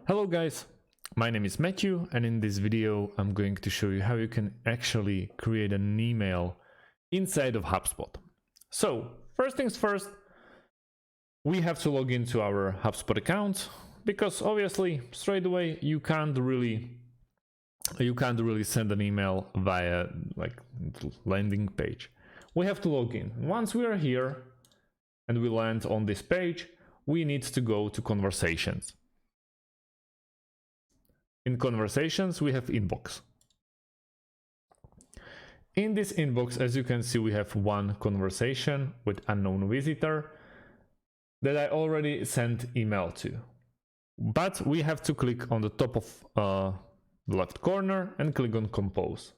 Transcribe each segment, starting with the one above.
Hello guys, my name is Matthew, and in this video I'm going to show you how you can actually create an email inside of HubSpot. So first things first, we have to log into our HubSpot account, because obviously straight away you can't really send an email via like landing page. We have to log in. Once we are here and we land on this page, we need to go to conversations. In conversations, we have inbox. In this inbox, as you can see, we have one conversation with unknown visitor that I already sent email to. But we have to click on the top of the left corner and click on compose.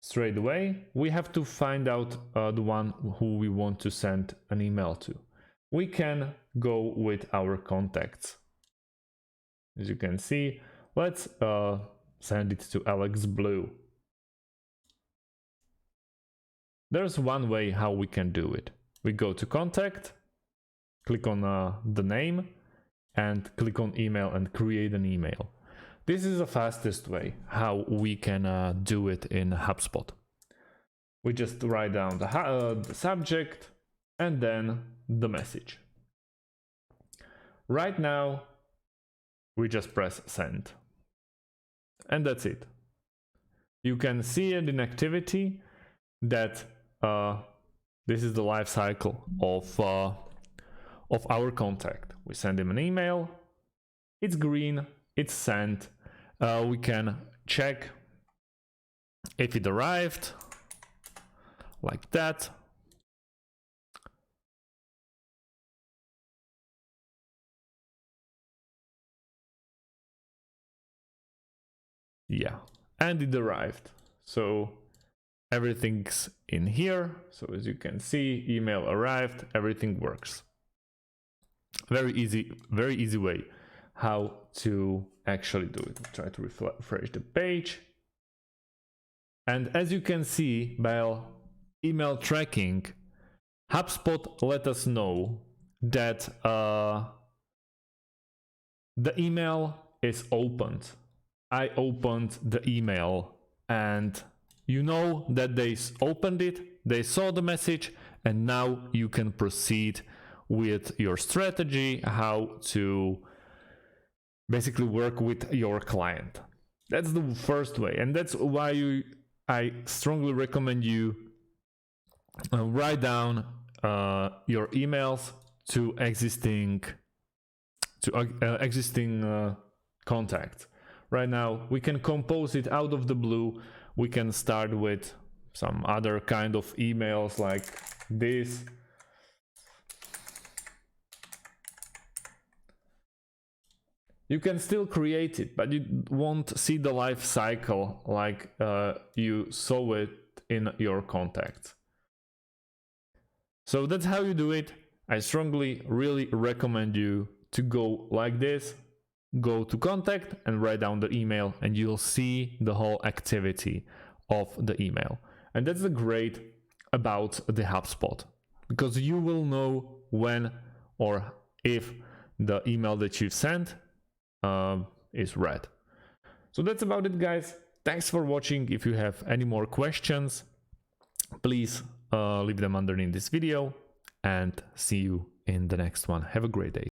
Straight away, we have to find out the one who we want to send an email to. We can go with our contacts. As you can see, let's send it to Alex Blue. There's one way how we can do it. We go to contact, click on the name, and click on email and create an email. This is the fastest way how we can do it in HubSpot. We just write down the subject and then the message. Right now, we just press send. And that's it. You can see it in activity that this is the life cycle of our contact. We send him an email, it's green, it's sent. We can check if it arrived, like that. Yeah, and it arrived. So everything's in here. So as you can see, email arrived, everything works. Very easy way how to actually do it. Try to refresh the page. And as you can see, by email tracking, HubSpot let us know that the email is opened. I opened the email, and you know that they opened it, they saw the message, and now you can proceed with your strategy, how to basically work with your client. That's the first way, and that's why I strongly recommend you write down your emails to existing contacts. Right now, we can compose it out of the blue. We can start with some other kind of emails like this. You can still create it, but you won't see the life cycle like you saw it in your contacts. So that's how you do it. I strongly really recommend you to go like this. Go to contact and write down the email, and you'll see the whole activity of the email. And that's the great about the HubSpot, because you will know when or if the email that you've sent is read. So that's about it, guys. Thanks for watching. If you have any more questions, please leave them underneath this video, and see you in the next one. Have a great day.